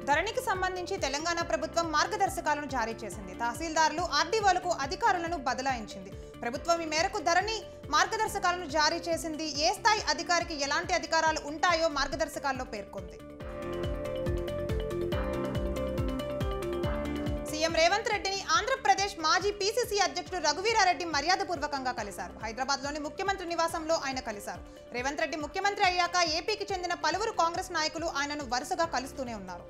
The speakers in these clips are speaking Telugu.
ధరణికి సంబంధించి తెలంగాణ ప్రభుత్వం మార్గదర్శకాలను జారీ చేసింది. తహసీల్దార్లు ఆర్డీఓలకు అధికారులను బదలాయించింది. ప్రభుత్వం ఈ మేరకు ధరణి మార్గదర్శకాలను జారీ చేసింది. ఏ స్థాయి అధికారికి ఎలాంటి అధికారాలు ఉంటాయో మార్గదర్శకాల్లో పేర్కొంది. సీఎం రేవంత్ రెడ్డిని ఆంధ్రప్రదేశ్ మాజీ పీసీసీ అధ్యక్షుడు రఘువీరారెడ్డి మర్యాదపూర్వకంగా కలిశారు. హైదరాబాద్లోని ముఖ్యమంత్రి నివాసంలో ఆయన కలిశారు. రేవంత్ రెడ్డి ముఖ్యమంత్రి అయ్యాక ఏపీకి చెందిన పలువురు కాంగ్రెస్ నాయకులు ఆయనను వరుసగా కలుస్తూనే ఉన్నారు.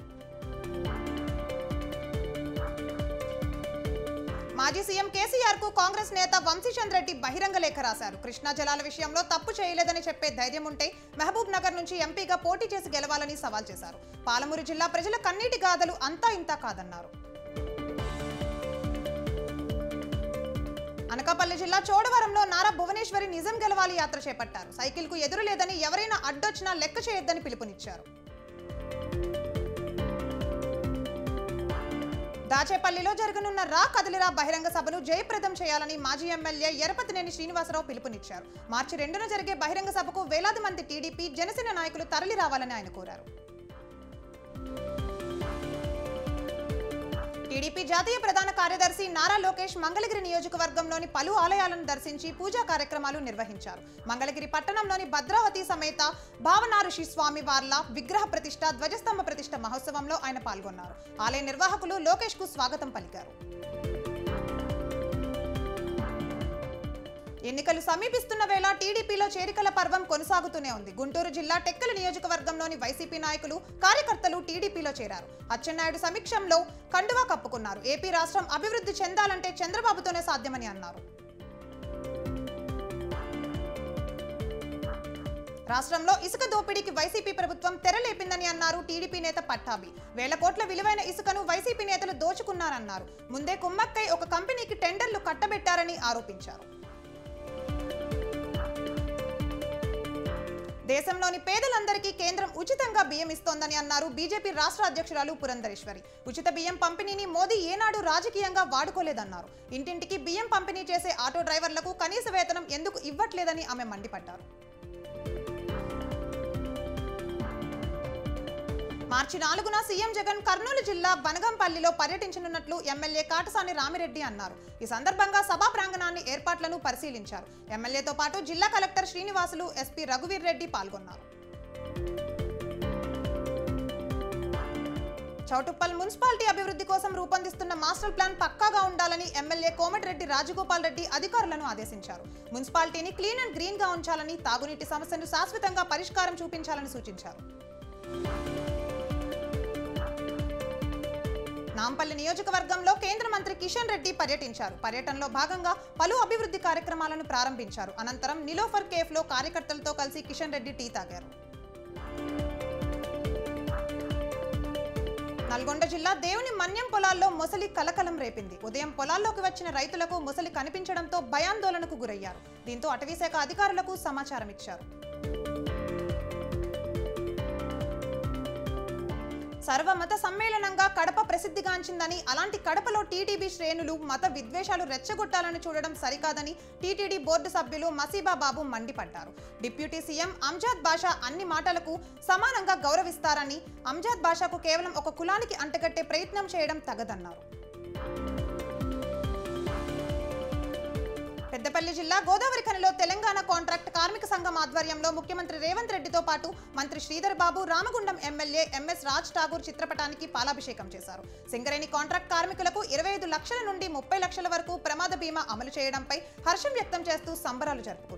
మాజీ సీఎం కేసీఆర్ కు కాంగ్రెస్ నేత వంశీచంద్ర రెడ్డి బహిరంగ లేఖ రాశారు. కృష్ణా జలాల విషయంలో తప్పు చేయలేదని చెప్పే ధైర్యం ఉంటే మహబూబ్ నగర్ నుంచి ఎంపీగా పోటీ చేసి గెలవాలని సవాల్ చేశారు. పాలమూరు జిల్లా ప్రజల కన్నీటి గాథలు అంతా ఇంతా కాదన్నారు. అనకాపల్లి జిల్లా చోడవరంలో నారా భువనేశ్వరి నిజం గెలవాలి యాత్ర చేపట్టారు. సైకిల్ కు ఎదురు లేదని, ఎవరైనా అడ్డొచ్చినా లెక్క చేయొద్దని పిలుపునిచ్చారు. దాచేపల్లిలో జరగనున్న రా కదిలిరా బహిరంగ సభను జయప్రదం చేయాలని మాజీ ఎమ్మెల్యే ఎరపతినేని శ్రీనివాసరావు పిలుపునిచ్చారు. మార్చి 2న జరిగే బహిరంగ సభకు వేలాది మంది టీడీపీ, జనసేన నాయకులు తరలి రావాలని ఆయన కోరారు. టీడీపీ జాతీయ ప్రధాన కార్యదర్శి నారా లోకేష్ మంగళగిరి నియోజకవర్గంలోని పలు ఆలయాలను దర్శించి పూజా కార్యక్రమాలు నిర్వహించారు. మంగళగిరి పట్టణంలోని భద్రావతి సమేత భావనారుషి స్వామి వార్ల విగ్రహ ప్రతిష్ఠ, ధ్వజస్తంభ ప్రతిష్ఠ మహోత్సవంలో ఆయన పాల్గొన్నారు. ఆలయ నిర్వాహకులు లోకేష్ కు స్వాగతం పలికారు. ఎన్నికలు సమీపిస్తున్న వేళ టీడీపీలో చేరికల పర్వం కొనసాగుతూనే ఉంది. గుంటూరు జిల్లా టెక్కలి నియోజకవర్గంలోని వైసీపీ నాయకులు, కార్యకర్తలు టీడీపీలో చేరారు. అచ్చెన్నాయుడు సమీక్షంలో కండువా కప్పుకున్నారు. ఏపీ రాష్ట్రం అభివృద్ధి చెందాలంటే చంద్రబాబుతోనే సాధ్యమని అన్నారు. రాష్ట్రంలో ఇసుక దోపిడీకి వైసీపీ ప్రభుత్వం తెరలేపిందని అన్నారు టీడీపీ నేత పట్టాభి. వేల కోట్ల విలువైన ఇసుకను వైసీపీ నేతలు దోచుకున్నారన్నారు. ముందే కుమ్మక్కై ఒక కంపెనీకి టెండర్లు కట్టబెట్టారని ఆరోపించారు. దేశంలోని పేదలందరికీ కేంద్రం ఉచితంగా బియ్యం ఇస్తోందని అన్నారు బీజేపీ రాష్ట్ర అధ్యక్షురాలు పురంధరేశ్వరి. ఉచిత బియ్యం పంపిణీని మోదీ ఏనాడు రాజకీయంగా వాడుకోలేదన్నారు. ఇంటింటికి బియ్యం పంపిణీ చేసే ఆటో డ్రైవర్లకు కనీస వేతనం ఎందుకు ఇవ్వట్లేదని ఆమె మండిపడ్డారు. మార్చి 4న సీఎం జగన్ కర్నూలు జిల్లా బనగంపల్లిలో పర్యటించనున్నట్లు ఎమ్మెల్యే కాటసాని రామిరెడ్డి అన్నారు. ఈ సందర్భంగా సభా ప్రాంగణాన్ని ఏర్పాట్లను పరిశీలించారు. ఎమ్మెల్యేతో పాటు జిల్లా కలెక్టర్ శ్రీనివాసులు, ఎస్పీ రఘువీర్ రెడ్డి పాల్గొన్నారు. చౌటుప్పల్ మున్సిపాలిటీ అభివృద్ధి కోసం రూపొందిస్తున్న మాస్టర్ ప్లాన్ పక్కాగా ఉండాలని ఎమ్మెల్యే కోమటిరెడ్డి రాజగోపాల్ రెడ్డి అధికారులను ఆదేశించారు. మున్సిపాలిటీని క్లీన్ అండ్ గ్రీన్ గా ఉంచాలని, తాగునీటి సమస్యను శాశ్వతంగా పరిష్కారం చూపించాలని సూచించారు. నాంపల్లి నియోజకవర్గంలో కేంద్ర మంత్రి కిషన్ రెడ్డి పర్యటించారు. పర్యటనలో భాగంగా పలు అభివృద్ధి కార్యక్రమాలను ప్రారంభించారు. అనంతరం నిలోఫర్ కేఫ్ లో కార్యకర్తలతో కలిసి కిషన్ రెడ్డి టీ తాగారు. నల్గొండ జిల్లా దేవుని మన్యం పొలాల్లో మొసలి కలకలం రేపింది. ఉదయం పొలాల్లోకి వచ్చిన రైతులకు మొసలి కనిపించడంతో భయాందోళనకు గురయ్యారు. దీంతో అటవీశాఖ అధికారులకు సమాచారం ఇచ్చారు. సర్వమత సమ్మేళనంగా కడప ప్రసిద్ధిగాంచిందని, అలాంటి కడపలో టీడీపీ శ్రేణులు మత విద్వేషాలు రెచ్చగొట్టాలని చూడడం సరికాదని టీటీడీ బోర్డు సభ్యులు మసీబా బాబు మండిపడ్డారు. డిప్యూటీ సీఎం అంజాద్ బాషా అన్ని మాటలకు సమానంగా గౌరవిస్తారని, అంజాద్ బాషాకు కేవలం ఒక కులానికి అంటగట్టే ప్రయత్నం చేయడం తగదన్నారు. పెద్దపల్లి జిల్లా గోదావరి ఖనిలో తెలంగాణ కాంట్రాక్ట్ కార్మిక సంఘం ఆధ్వర్యంలో ముఖ్యమంత్రి రేవంత్ రెడ్డితో పాటు మంత్రి శ్రీధర్ బాబు, రామగుండం ఎమ్మెల్యే ఎంఎస్ రాజ్ ఠాగూర్ చిత్రపటానికి పాలాభిషేకం చేశారు. సింగరేణి కాంట్రాక్ట్ కార్మికులకు 25 లక్షల నుండి 30 లక్షల వరకు ప్రమాద బీమా అమలు చేయడంపై హర్షం వ్యక్తం చేస్తూ సంబరాలు జరుపుకున్నారు.